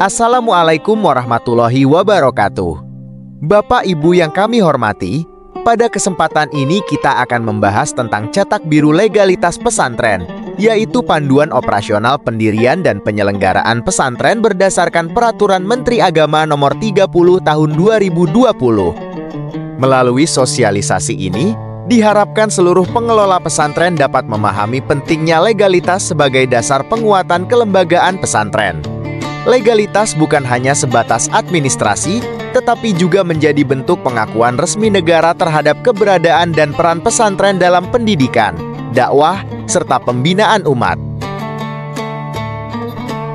Assalamualaikum warahmatullahi wabarakatuh. Bapak Ibu yang kami hormati, pada kesempatan ini kita akan membahas tentang cetak biru legalitas pesantren, yaitu panduan operasional pendirian dan penyelenggaraan pesantren berdasarkan Peraturan Menteri Agama Nomor 30 Tahun 2020. Melalui sosialisasi ini, diharapkan seluruh pengelola pesantren dapat memahami pentingnya legalitas sebagai dasar penguatan kelembagaan pesantren. Legalitas bukan hanya sebatas administrasi, tetapi juga menjadi bentuk pengakuan resmi negara terhadap keberadaan dan peran pesantren dalam pendidikan, dakwah, serta pembinaan umat.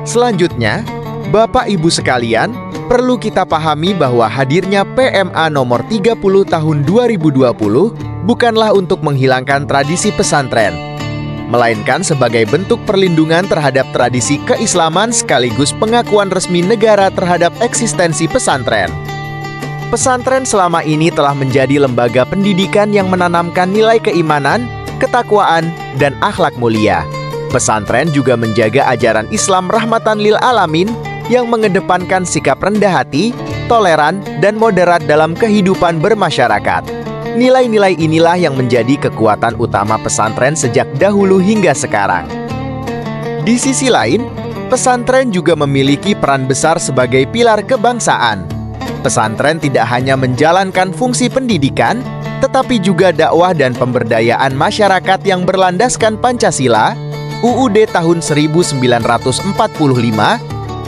Selanjutnya, Bapak Ibu sekalian, perlu kita pahami bahwa hadirnya PMA nomor 30 tahun 2020 bukanlah untuk menghilangkan tradisi pesantren, melainkan sebagai bentuk perlindungan terhadap tradisi keislaman sekaligus pengakuan resmi negara terhadap eksistensi pesantren. Pesantren selama ini telah menjadi lembaga pendidikan yang menanamkan nilai keimanan, ketakwaan, dan akhlak mulia. Pesantren juga menjaga ajaran Islam rahmatan lil alamin yang mengedepankan sikap rendah hati, toleran, dan moderat dalam kehidupan bermasyarakat. Nilai-nilai inilah yang menjadi kekuatan utama pesantren sejak dahulu hingga sekarang. Di sisi lain, pesantren juga memiliki peran besar sebagai pilar kebangsaan. Pesantren tidak hanya menjalankan fungsi pendidikan, tetapi juga dakwah dan pemberdayaan masyarakat yang berlandaskan Pancasila, UUD tahun 1945,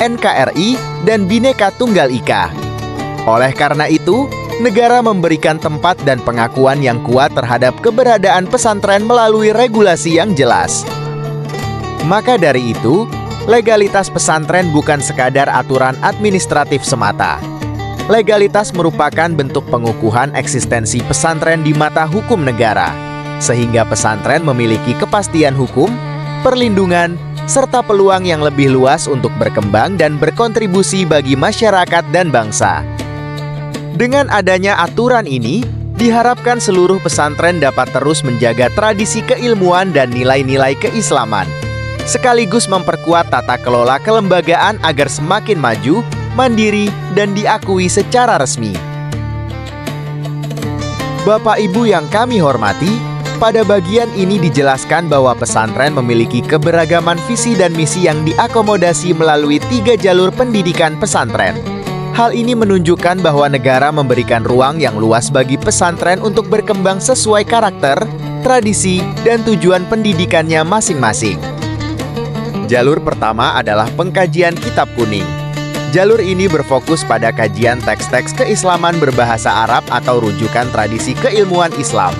NKRI, dan Bhinneka Tunggal Ika. Oleh karena itu, negara memberikan tempat dan pengakuan yang kuat terhadap keberadaan pesantren melalui regulasi yang jelas. Maka dari itu, legalitas pesantren bukan sekadar aturan administratif semata. Legalitas merupakan bentuk pengukuhan eksistensi pesantren di mata hukum negara, sehingga pesantren memiliki kepastian hukum, perlindungan, serta peluang yang lebih luas untuk berkembang dan berkontribusi bagi masyarakat dan bangsa. Dengan adanya aturan ini, diharapkan seluruh pesantren dapat terus menjaga tradisi keilmuan dan nilai-nilai keislaman, sekaligus memperkuat tata kelola kelembagaan agar semakin maju, mandiri, dan diakui secara resmi. Bapak Ibu yang kami hormati, pada bagian ini dijelaskan bahwa pesantren memiliki keberagaman visi dan misi yang diakomodasi melalui 3 jalur pendidikan pesantren. Hal ini menunjukkan bahwa negara memberikan ruang yang luas bagi pesantren untuk berkembang sesuai karakter, tradisi, dan tujuan pendidikannya masing-masing. Jalur pertama adalah pengkajian kitab kuning. Jalur ini berfokus pada kajian teks-teks keislaman berbahasa Arab atau rujukan tradisi keilmuan Islam.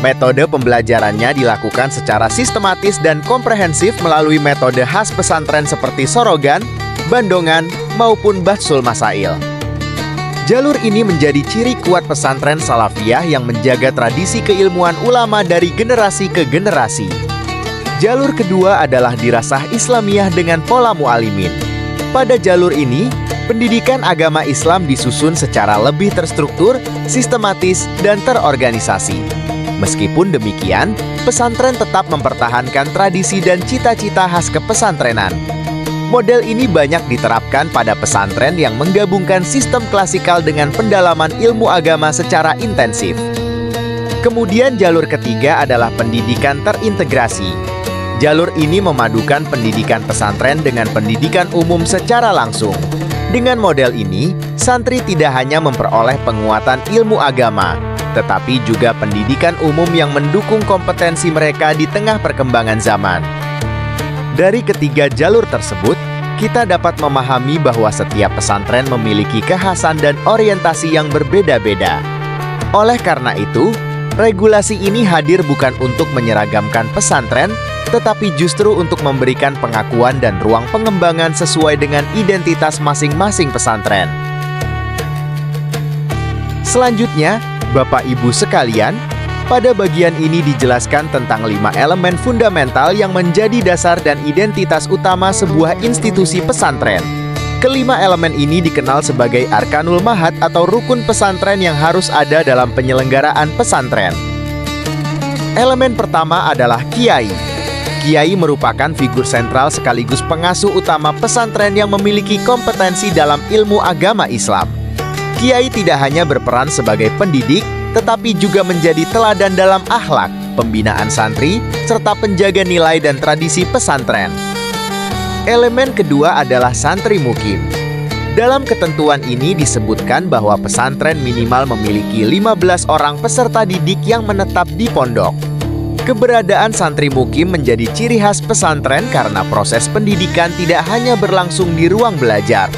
Metode pembelajarannya dilakukan secara sistematis dan komprehensif melalui metode khas pesantren seperti sorogan, bandongan, maupun bahsul masail. Jalur ini menjadi ciri kuat pesantren salafiyah yang menjaga tradisi keilmuan ulama dari generasi ke generasi. Jalur kedua adalah dirasah Islamiyah dengan pola mu'alimin. Pada jalur ini, pendidikan agama Islam disusun secara lebih terstruktur, sistematis, dan terorganisasi. Meskipun demikian, pesantren tetap mempertahankan tradisi dan cita-cita khas kepesantrenan. Model ini banyak diterapkan pada pesantren yang menggabungkan sistem klasikal dengan pendalaman ilmu agama secara intensif. Kemudian jalur ketiga adalah pendidikan terintegrasi. Jalur ini memadukan pendidikan pesantren dengan pendidikan umum secara langsung. Dengan model ini, santri tidak hanya memperoleh penguatan ilmu agama, tetapi juga pendidikan umum yang mendukung kompetensi mereka di tengah perkembangan zaman. Dari ketiga jalur tersebut, kita dapat memahami bahwa setiap pesantren memiliki kekhasan dan orientasi yang berbeda-beda. Oleh karena itu, regulasi ini hadir bukan untuk menyeragamkan pesantren, tetapi justru untuk memberikan pengakuan dan ruang pengembangan sesuai dengan identitas masing-masing pesantren. Selanjutnya, Bapak Ibu sekalian, pada bagian ini dijelaskan tentang 5 elemen fundamental yang menjadi dasar dan identitas utama sebuah institusi pesantren. Kelima elemen ini dikenal sebagai Arkanul Mahad atau rukun pesantren yang harus ada dalam penyelenggaraan pesantren. Elemen pertama adalah kiai. Kiai merupakan figur sentral sekaligus pengasuh utama pesantren yang memiliki kompetensi dalam ilmu agama Islam. Kiai tidak hanya berperan sebagai pendidik, tetapi juga menjadi teladan dalam akhlak, pembinaan santri, serta penjaga nilai dan tradisi pesantren. Elemen kedua adalah santri mukim. Dalam ketentuan ini disebutkan bahwa pesantren minimal memiliki 15 orang peserta didik yang menetap di pondok. Keberadaan santri mukim menjadi ciri khas pesantren karena proses pendidikan tidak hanya berlangsung di ruang belajar,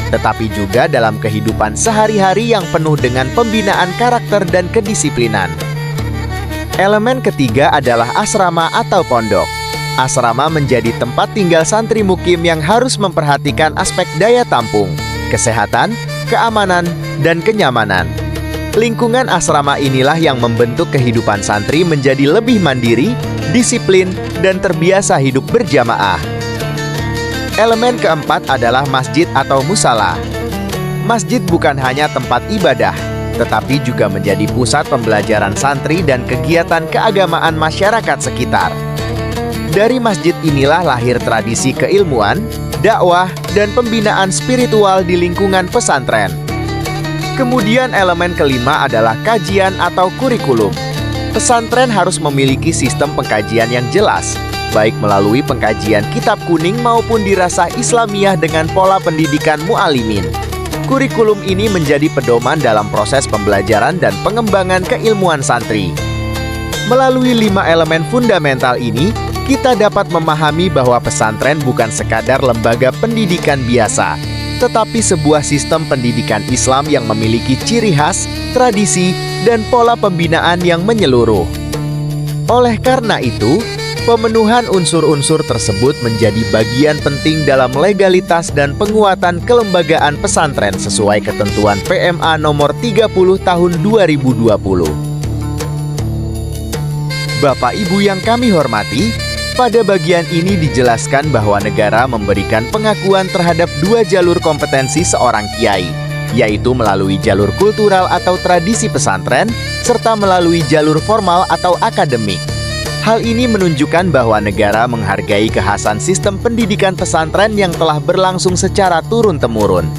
tetapi juga dalam kehidupan sehari-hari yang penuh dengan pembinaan karakter dan kedisiplinan. Elemen ketiga adalah asrama atau pondok. Asrama menjadi tempat tinggal santri mukim yang harus memperhatikan aspek daya tampung, kesehatan, keamanan, dan kenyamanan. Lingkungan asrama inilah yang membentuk kehidupan santri menjadi lebih mandiri, disiplin, dan terbiasa hidup berjamaah. Elemen keempat adalah masjid atau musala. Masjid bukan hanya tempat ibadah, tetapi juga menjadi pusat pembelajaran santri dan kegiatan keagamaan masyarakat sekitar. Dari masjid inilah lahir tradisi keilmuan, dakwah, dan pembinaan spiritual di lingkungan pesantren. Kemudian elemen kelima adalah kajian atau kurikulum. Pesantren harus memiliki sistem pengkajian yang jelas, baik melalui pengkajian kitab kuning maupun dirasah Islamiyah dengan pola pendidikan mu'alimin. Kurikulum ini menjadi pedoman dalam proses pembelajaran dan pengembangan keilmuan santri. Melalui 5 elemen fundamental ini, kita dapat memahami bahwa pesantren bukan sekadar lembaga pendidikan biasa, tetapi sebuah sistem pendidikan Islam yang memiliki ciri khas, tradisi, dan pola pembinaan yang menyeluruh. Oleh karena itu, pemenuhan unsur-unsur tersebut menjadi bagian penting dalam legalitas dan penguatan kelembagaan pesantren sesuai ketentuan PMA nomor 30 tahun 2020. Bapak Ibu yang kami hormati, pada bagian ini dijelaskan bahwa negara memberikan pengakuan terhadap 2 jalur kompetensi seorang kiai, yaitu melalui jalur kultural atau tradisi pesantren, serta melalui jalur formal atau akademik. Hal ini menunjukkan bahwa negara menghargai kekhasan sistem pendidikan pesantren yang telah berlangsung secara turun-temurun.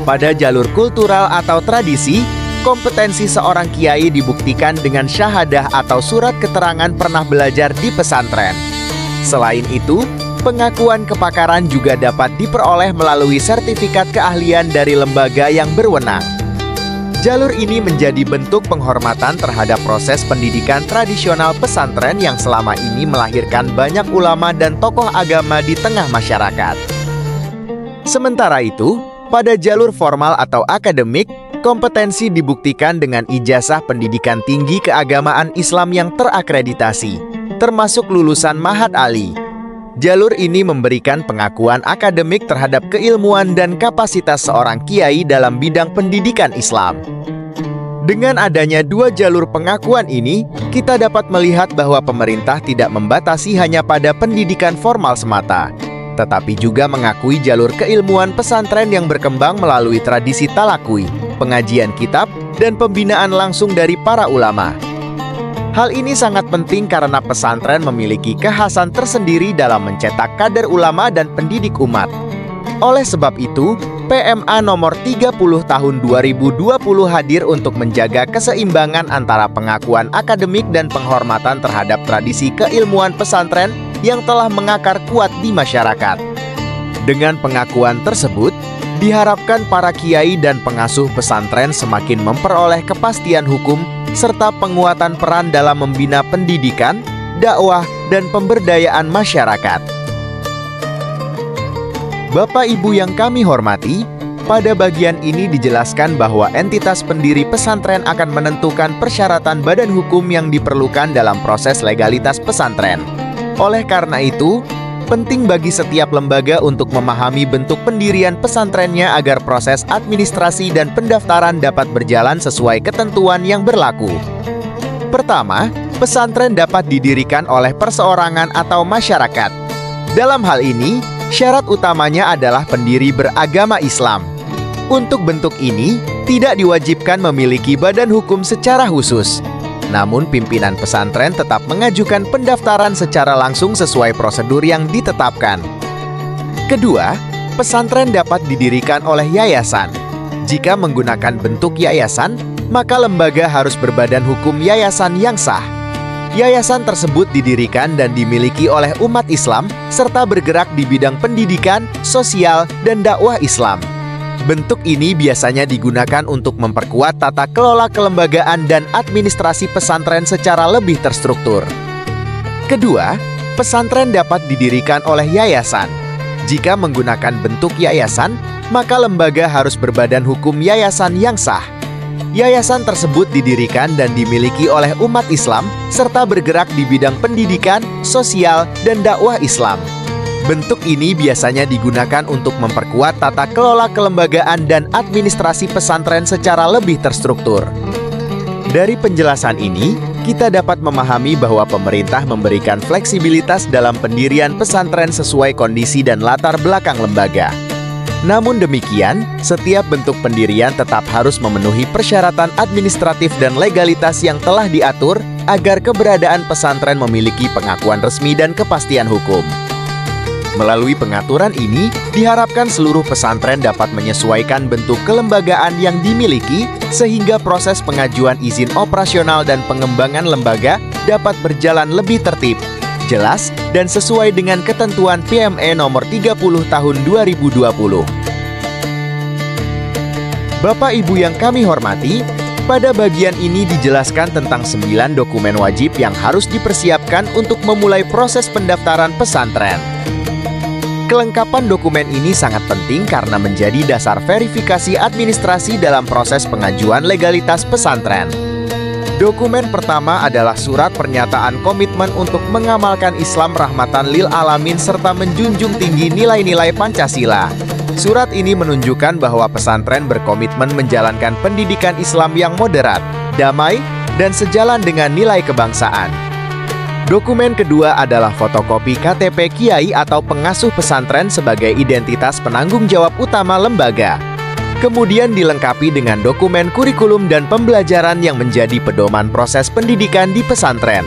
Pada jalur kultural atau tradisi, kompetensi seorang kiai dibuktikan dengan syahadah atau surat keterangan pernah belajar di pesantren. Selain itu, pengakuan kepakaran juga dapat diperoleh melalui sertifikat keahlian dari lembaga yang berwenang. Jalur ini menjadi bentuk penghormatan terhadap proses pendidikan tradisional pesantren yang selama ini melahirkan banyak ulama dan tokoh agama di tengah masyarakat. Sementara itu, pada jalur formal atau akademik, kompetensi dibuktikan dengan ijazah pendidikan tinggi keagamaan Islam yang terakreditasi, termasuk lulusan Ma'had Ali. Jalur ini memberikan pengakuan akademik terhadap keilmuan dan kapasitas seorang kiai dalam bidang pendidikan Islam. Dengan adanya 2 jalur pengakuan ini, kita dapat melihat bahwa pemerintah tidak membatasi hanya pada pendidikan formal semata, tetapi juga mengakui jalur keilmuan pesantren yang berkembang melalui tradisi talakui, pengajian kitab, dan pembinaan langsung dari para ulama. Hal ini sangat penting karena pesantren memiliki kekhasan tersendiri dalam mencetak kader ulama dan pendidik umat. Oleh sebab itu, PMA nomor 30 tahun 2020 hadir untuk menjaga keseimbangan antara pengakuan akademik dan penghormatan terhadap tradisi keilmuan pesantren yang telah mengakar kuat di masyarakat. Dengan pengakuan tersebut, diharapkan para kiai dan pengasuh pesantren semakin memperoleh kepastian hukum serta penguatan peran dalam membina pendidikan, dakwah, dan pemberdayaan masyarakat. Bapak Ibu yang kami hormati, pada bagian ini dijelaskan bahwa entitas pendiri pesantren akan menentukan persyaratan badan hukum yang diperlukan dalam proses legalitas pesantren. Oleh karena itu, penting bagi setiap lembaga untuk memahami bentuk pendirian pesantrennya agar proses administrasi dan pendaftaran dapat berjalan sesuai ketentuan yang berlaku. Pertama, pesantren dapat didirikan oleh perseorangan atau masyarakat. Dalam hal ini, syarat utamanya adalah pendiri beragama Islam. Untuk bentuk ini, tidak diwajibkan memiliki badan hukum secara khusus. Namun pimpinan pesantren tetap mengajukan pendaftaran secara langsung sesuai prosedur yang ditetapkan. Kedua, pesantren dapat didirikan oleh yayasan. Jika menggunakan bentuk yayasan, maka lembaga harus berbadan hukum yayasan yang sah. Yayasan tersebut didirikan dan dimiliki oleh umat Islam serta bergerak di bidang pendidikan, sosial, dan dakwah Islam. Bentuk ini biasanya digunakan untuk memperkuat tata kelola kelembagaan dan administrasi pesantren secara lebih terstruktur. Kedua, pesantren dapat didirikan oleh yayasan. Jika menggunakan bentuk yayasan, maka lembaga harus berbadan hukum yayasan yang sah. Yayasan tersebut didirikan dan dimiliki oleh umat Islam serta bergerak di bidang pendidikan, sosial, dan dakwah Islam. Bentuk ini biasanya digunakan untuk memperkuat tata kelola kelembagaan dan administrasi pesantren secara lebih terstruktur. Dari penjelasan ini, kita dapat memahami bahwa pemerintah memberikan fleksibilitas dalam pendirian pesantren sesuai kondisi dan latar belakang lembaga. Namun demikian, setiap bentuk pendirian tetap harus memenuhi persyaratan administratif dan legalitas yang telah diatur agar keberadaan pesantren memiliki pengakuan resmi dan kepastian hukum. Melalui pengaturan ini, diharapkan seluruh pesantren dapat menyesuaikan bentuk kelembagaan yang dimiliki sehingga proses pengajuan izin operasional dan pengembangan lembaga dapat berjalan lebih tertib, jelas, dan sesuai dengan ketentuan PME nomor 30 tahun 2020. Bapak Ibu yang kami hormati, pada bagian ini dijelaskan tentang 9 dokumen wajib yang harus dipersiapkan untuk memulai proses pendaftaran pesantren. Kelengkapan dokumen ini sangat penting karena menjadi dasar verifikasi administrasi dalam proses pengajuan legalitas pesantren. Dokumen pertama adalah surat pernyataan komitmen untuk mengamalkan Islam rahmatan lil alamin serta menjunjung tinggi nilai-nilai Pancasila. Surat ini menunjukkan bahwa pesantren berkomitmen menjalankan pendidikan Islam yang moderat, damai, dan sejalan dengan nilai kebangsaan. Dokumen kedua adalah fotokopi KTP Kiai atau pengasuh pesantren sebagai identitas penanggung jawab utama lembaga. Kemudian dilengkapi dengan dokumen kurikulum dan pembelajaran yang menjadi pedoman proses pendidikan di pesantren.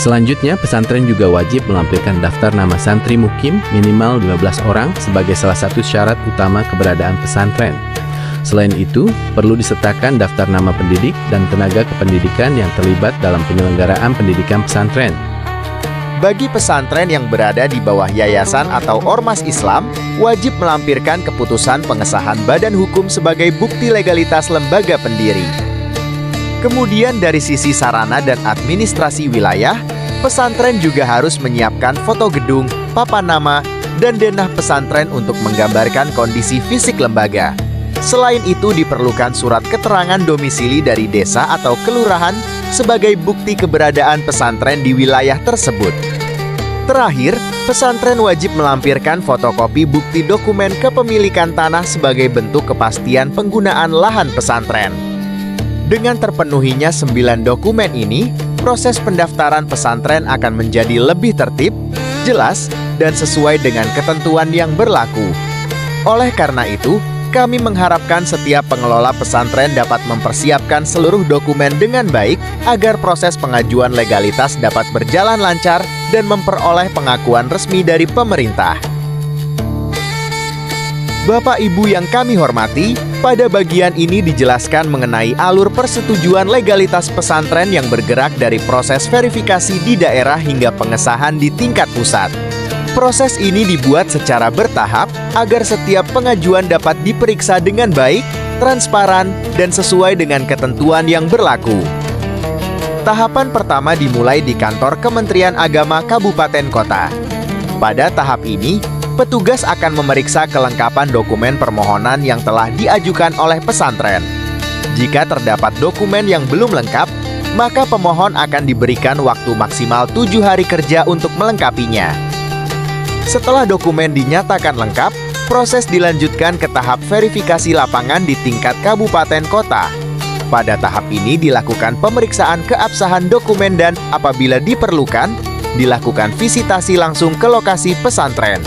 Selanjutnya, pesantren juga wajib melampirkan daftar nama santri mukim minimal 15 orang sebagai salah satu syarat utama keberadaan pesantren. Selain itu, perlu disertakan daftar nama pendidik dan tenaga kependidikan yang terlibat dalam penyelenggaraan pendidikan pesantren. Bagi pesantren yang berada di bawah yayasan atau ormas Islam, wajib melampirkan keputusan pengesahan badan hukum sebagai bukti legalitas lembaga pendiri. Kemudian dari sisi sarana dan administrasi wilayah, pesantren juga harus menyiapkan foto gedung, papan nama, dan denah pesantren untuk menggambarkan kondisi fisik lembaga. Selain itu diperlukan surat keterangan domisili dari desa atau kelurahan sebagai bukti keberadaan pesantren di wilayah tersebut. Terakhir, pesantren wajib melampirkan fotokopi bukti dokumen kepemilikan tanah sebagai bentuk kepastian penggunaan lahan pesantren. Dengan terpenuhinya 9 dokumen ini, proses pendaftaran pesantren akan menjadi lebih tertib, jelas, dan sesuai dengan ketentuan yang berlaku. Oleh karena itu, kami mengharapkan setiap pengelola pesantren dapat mempersiapkan seluruh dokumen dengan baik agar proses pengajuan legalitas dapat berjalan lancar dan memperoleh pengakuan resmi dari pemerintah. Bapak Ibu yang kami hormati, pada bagian ini dijelaskan mengenai alur persetujuan legalitas pesantren yang bergerak dari proses verifikasi di daerah hingga pengesahan di tingkat pusat. Proses ini dibuat secara bertahap agar setiap pengajuan dapat diperiksa dengan baik, transparan, dan sesuai dengan ketentuan yang berlaku. Tahapan pertama dimulai di kantor Kementerian Agama Kabupaten Kota. Pada tahap ini, petugas akan memeriksa kelengkapan dokumen permohonan yang telah diajukan oleh pesantren. Jika terdapat dokumen yang belum lengkap, maka pemohon akan diberikan waktu maksimal 7 hari kerja untuk melengkapinya. Setelah dokumen dinyatakan lengkap, proses dilanjutkan ke tahap verifikasi lapangan di tingkat kabupaten kota. Pada tahap ini dilakukan pemeriksaan keabsahan dokumen dan apabila diperlukan, dilakukan visitasi langsung ke lokasi pesantren.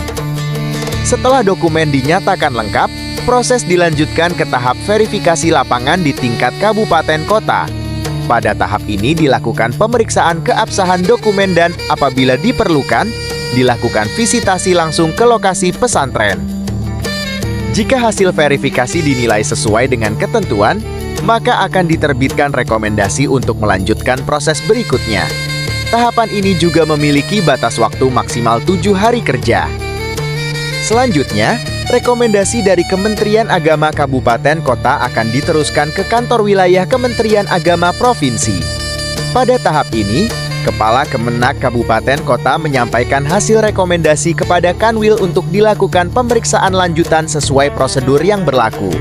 Setelah dokumen dinyatakan lengkap, proses dilanjutkan ke tahap verifikasi lapangan di tingkat kabupaten kota. Pada tahap ini dilakukan pemeriksaan keabsahan dokumen dan apabila diperlukan, dilakukan visitasi langsung ke lokasi pesantren. Jika hasil verifikasi dinilai sesuai dengan ketentuan, maka akan diterbitkan rekomendasi untuk melanjutkan proses berikutnya. Tahapan ini juga memiliki batas waktu maksimal 7 hari kerja. Selanjutnya, rekomendasi dari Kementerian Agama Kabupaten Kota akan diteruskan ke kantor wilayah Kementerian Agama Provinsi. Pada tahap ini, Kepala Kemenak Kabupaten Kota menyampaikan hasil rekomendasi kepada Kanwil untuk dilakukan pemeriksaan lanjutan sesuai prosedur yang berlaku.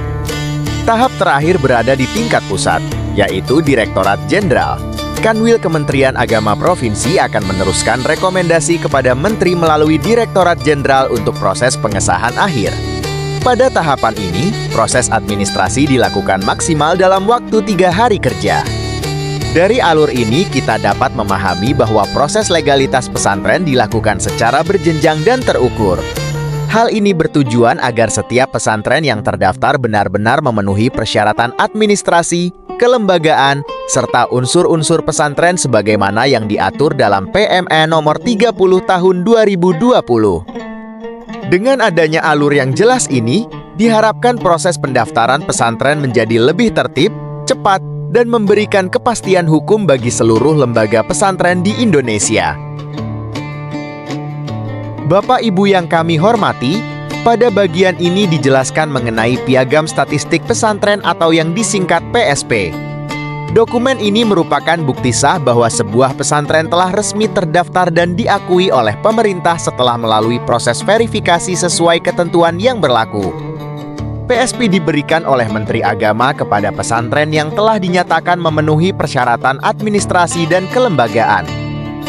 Tahap terakhir berada di tingkat pusat, yaitu Direktorat Jenderal. Kanwil Kementerian Agama Provinsi akan meneruskan rekomendasi kepada Menteri melalui Direktorat Jenderal untuk proses pengesahan akhir. Pada tahapan ini, proses administrasi dilakukan maksimal dalam waktu 3 hari kerja. Dari alur ini, kita dapat memahami bahwa proses legalitas pesantren dilakukan secara berjenjang dan terukur. Hal ini bertujuan agar setiap pesantren yang terdaftar benar-benar memenuhi persyaratan administrasi, kelembagaan, serta unsur-unsur pesantren sebagaimana yang diatur dalam PME nomor 30 tahun 2020. Dengan adanya alur yang jelas ini, diharapkan proses pendaftaran pesantren menjadi lebih tertib, cepat, dan memberikan kepastian hukum bagi seluruh lembaga pesantren di Indonesia. Bapak Ibu yang kami hormati, pada bagian ini dijelaskan mengenai Piagam Statistik Pesantren atau yang disingkat PSP. Dokumen ini merupakan bukti sah bahwa sebuah pesantren telah resmi terdaftar dan diakui oleh pemerintah setelah melalui proses verifikasi sesuai ketentuan yang berlaku. PSP diberikan oleh Menteri Agama kepada pesantren yang telah dinyatakan memenuhi persyaratan administrasi dan kelembagaan.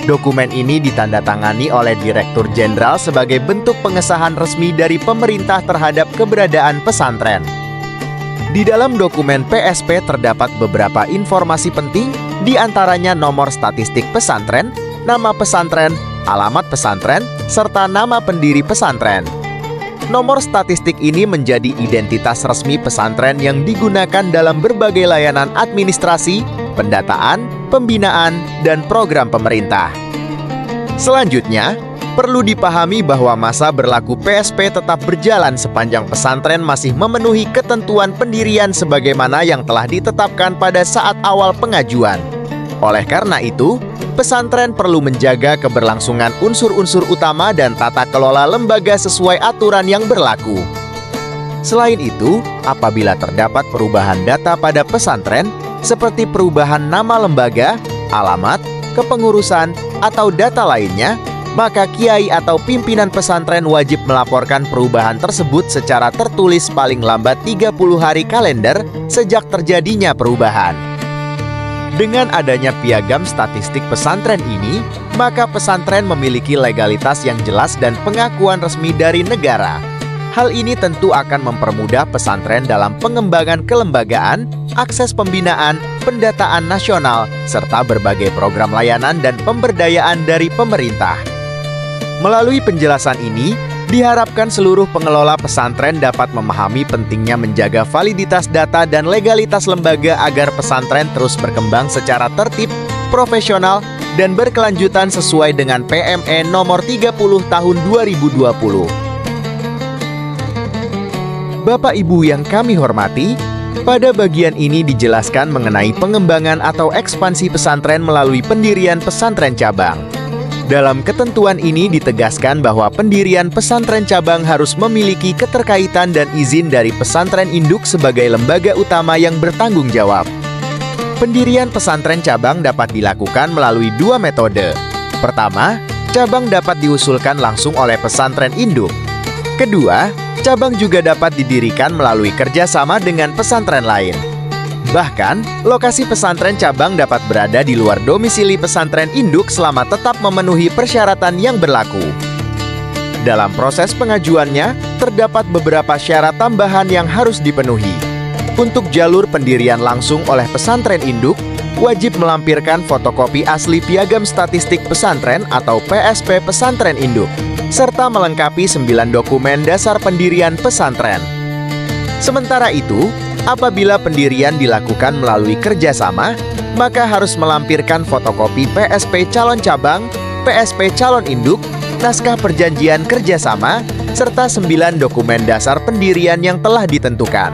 Dokumen ini ditandatangani oleh Direktur Jenderal sebagai bentuk pengesahan resmi dari pemerintah terhadap keberadaan pesantren. Di dalam dokumen PSP terdapat beberapa informasi penting, di antaranya nomor statistik pesantren, nama pesantren, alamat pesantren, serta nama pendiri pesantren. Nomor statistik ini menjadi identitas resmi pesantren yang digunakan dalam berbagai layanan administrasi, pendataan, pembinaan, dan program pemerintah. Selanjutnya, perlu dipahami bahwa masa berlaku PSP tetap berjalan sepanjang pesantren masih memenuhi ketentuan pendirian sebagaimana yang telah ditetapkan pada saat awal pengajuan. Oleh karena itu, pesantren perlu menjaga keberlangsungan unsur-unsur utama dan tata kelola lembaga sesuai aturan yang berlaku. Selain itu, apabila terdapat perubahan data pada pesantren, seperti perubahan nama lembaga, alamat, kepengurusan, atau data lainnya, maka kiai atau pimpinan pesantren wajib melaporkan perubahan tersebut secara tertulis paling lambat 30 hari kalender sejak terjadinya perubahan. Dengan adanya Piagam Statistik Pesantren ini, maka pesantren memiliki legalitas yang jelas dan pengakuan resmi dari negara. Hal ini tentu akan mempermudah pesantren dalam pengembangan kelembagaan, akses pembinaan, pendataan nasional, serta berbagai program layanan dan pemberdayaan dari pemerintah. Melalui penjelasan ini, diharapkan seluruh pengelola pesantren dapat memahami pentingnya menjaga validitas data dan legalitas lembaga agar pesantren terus berkembang secara tertib, profesional, dan berkelanjutan sesuai dengan PME nomor 30 tahun 2020. Bapak Ibu yang kami hormati, pada bagian ini dijelaskan mengenai pengembangan atau ekspansi pesantren melalui pendirian pesantren cabang. Dalam ketentuan ini ditegaskan bahwa pendirian pesantren cabang harus memiliki keterkaitan dan izin dari pesantren induk sebagai lembaga utama yang bertanggung jawab. Pendirian pesantren cabang dapat dilakukan melalui 2 metode. Pertama, cabang dapat diusulkan langsung oleh pesantren induk. Kedua, cabang juga dapat didirikan melalui kerjasama dengan pesantren lain. Bahkan, lokasi pesantren cabang dapat berada di luar domisili pesantren induk selama tetap memenuhi persyaratan yang berlaku. Dalam proses pengajuannya, terdapat beberapa syarat tambahan yang harus dipenuhi. Untuk jalur pendirian langsung oleh pesantren induk, wajib melampirkan fotokopi asli Piagam Statistik Pesantren atau PSP Pesantren Induk, serta melengkapi 9 dokumen dasar pendirian pesantren. Sementara itu, Apabila pendirian dilakukan melalui kerjasama, maka harus melampirkan fotokopi PSP calon cabang, PSP calon induk, naskah perjanjian kerjasama, serta 9 dokumen dasar pendirian yang telah ditentukan.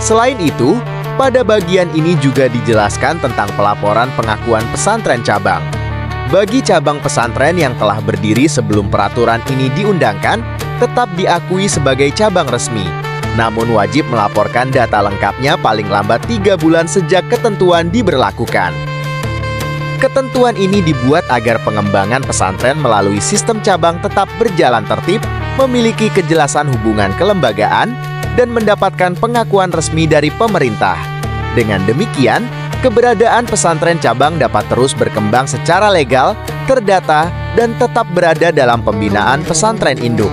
Selain itu, pada bagian ini juga dijelaskan tentang pelaporan pengakuan pesantren cabang. Bagi cabang pesantren yang telah berdiri sebelum peraturan ini diundangkan, tetap diakui sebagai cabang resmi. Namun wajib melaporkan data lengkapnya paling lambat 3 bulan sejak ketentuan diberlakukan. Ketentuan ini dibuat agar pengembangan pesantren melalui sistem cabang tetap berjalan tertib, memiliki kejelasan hubungan kelembagaan, dan mendapatkan pengakuan resmi dari pemerintah. Dengan demikian, keberadaan pesantren cabang dapat terus berkembang secara legal, terdata, dan tetap berada dalam pembinaan pesantren induk.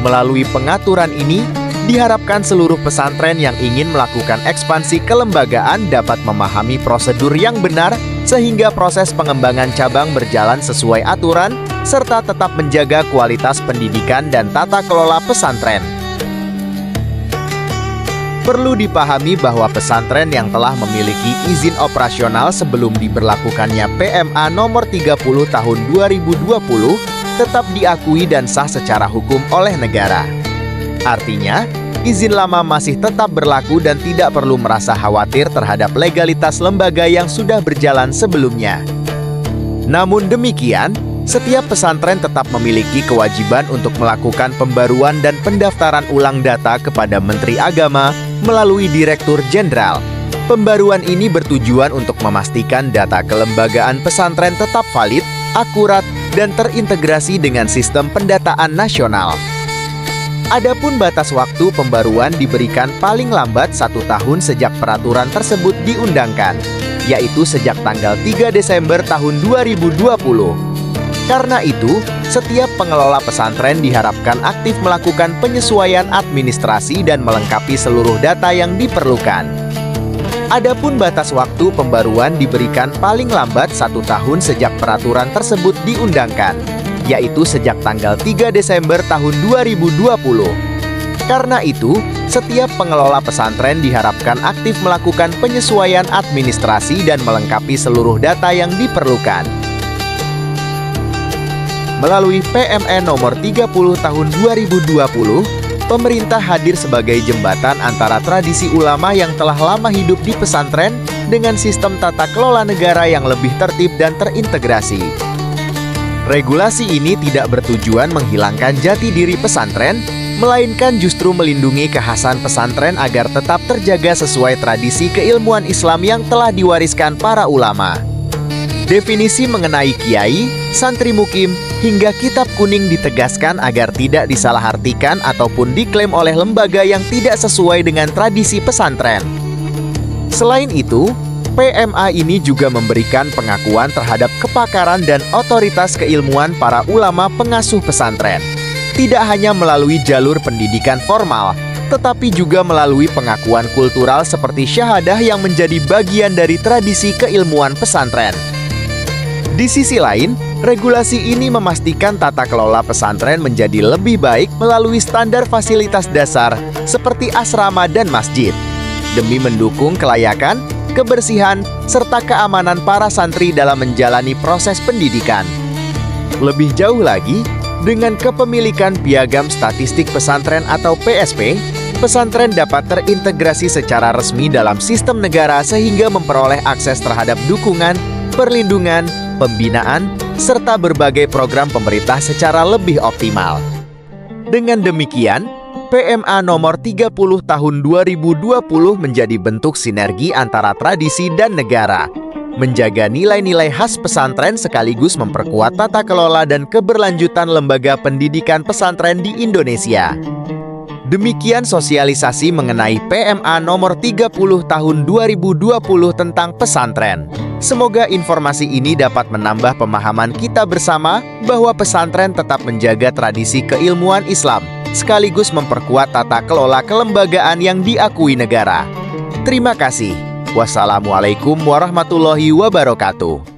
Melalui pengaturan ini, diharapkan seluruh pesantren yang ingin melakukan ekspansi kelembagaan dapat memahami prosedur yang benar sehingga proses pengembangan cabang berjalan sesuai aturan serta tetap menjaga kualitas pendidikan dan tata kelola pesantren. Perlu dipahami bahwa pesantren yang telah memiliki izin operasional sebelum diberlakukannya PMA nomor 30 tahun 2020 tetap diakui dan sah secara hukum oleh negara. Artinya, izin lama masih tetap berlaku dan tidak perlu merasa khawatir terhadap legalitas lembaga yang sudah berjalan sebelumnya. Namun demikian, setiap pesantren tetap memiliki kewajiban untuk melakukan pembaruan dan pendaftaran ulang data kepada Menteri Agama melalui Direktur Jenderal. Pembaruan ini bertujuan untuk memastikan data kelembagaan pesantren tetap valid, akurat, dan terintegrasi dengan sistem pendataan nasional. Adapun batas waktu pembaruan diberikan paling lambat 1 tahun sejak peraturan tersebut diundangkan, yaitu sejak tanggal 3 Desember tahun 2020. Karena itu, setiap pengelola pesantren diharapkan aktif melakukan penyesuaian administrasi dan melengkapi seluruh data yang diperlukan. Adapun batas waktu pembaruan diberikan paling lambat 1 tahun sejak peraturan tersebut diundangkan, yaitu sejak tanggal 3 Desember tahun 2020. Karena itu, setiap pengelola pesantren diharapkan aktif melakukan penyesuaian administrasi dan melengkapi seluruh data yang diperlukan. Melalui PMN nomor 30 tahun 2020, pemerintah hadir sebagai jembatan antara tradisi ulama yang telah lama hidup di pesantren dengan sistem tata kelola negara yang lebih tertib dan terintegrasi. Regulasi ini tidak bertujuan menghilangkan jati diri pesantren, melainkan justru melindungi kekhasan pesantren agar tetap terjaga sesuai tradisi keilmuan Islam yang telah diwariskan para ulama. Definisi mengenai kiai, santri mukim, hingga kitab kuning ditegaskan agar tidak disalahartikan ataupun diklaim oleh lembaga yang tidak sesuai dengan tradisi pesantren. Selain itu, PMA ini juga memberikan pengakuan terhadap kepakaran dan otoritas keilmuan para ulama pengasuh pesantren. Tidak hanya melalui jalur pendidikan formal, tetapi juga melalui pengakuan kultural seperti syahadah yang menjadi bagian dari tradisi keilmuan pesantren. Di sisi lain, regulasi ini memastikan tata kelola pesantren menjadi lebih baik melalui standar fasilitas dasar seperti asrama dan masjid, demi mendukung kelayakan, kebersihan, serta keamanan para santri dalam menjalani proses pendidikan. Lebih jauh lagi, dengan kepemilikan Piagam Statistik Pesantren atau PSP, pesantren dapat terintegrasi secara resmi dalam sistem negara sehingga memperoleh akses terhadap dukungan, perlindungan, pembinaan, serta berbagai program pemerintah secara lebih optimal. Dengan demikian, PMA nomor 30 tahun 2020 menjadi bentuk sinergi antara tradisi dan negara, menjaga nilai-nilai khas pesantren sekaligus memperkuat tata kelola dan keberlanjutan lembaga pendidikan pesantren di Indonesia. Demikian sosialisasi mengenai PMA nomor 30 tahun 2020 tentang pesantren. Semoga informasi ini dapat menambah pemahaman kita bersama bahwa pesantren tetap menjaga tradisi keilmuan Islam, sekaligus memperkuat tata kelola kelembagaan yang diakui negara. Terima kasih. Wassalamualaikum warahmatullahi wabarakatuh.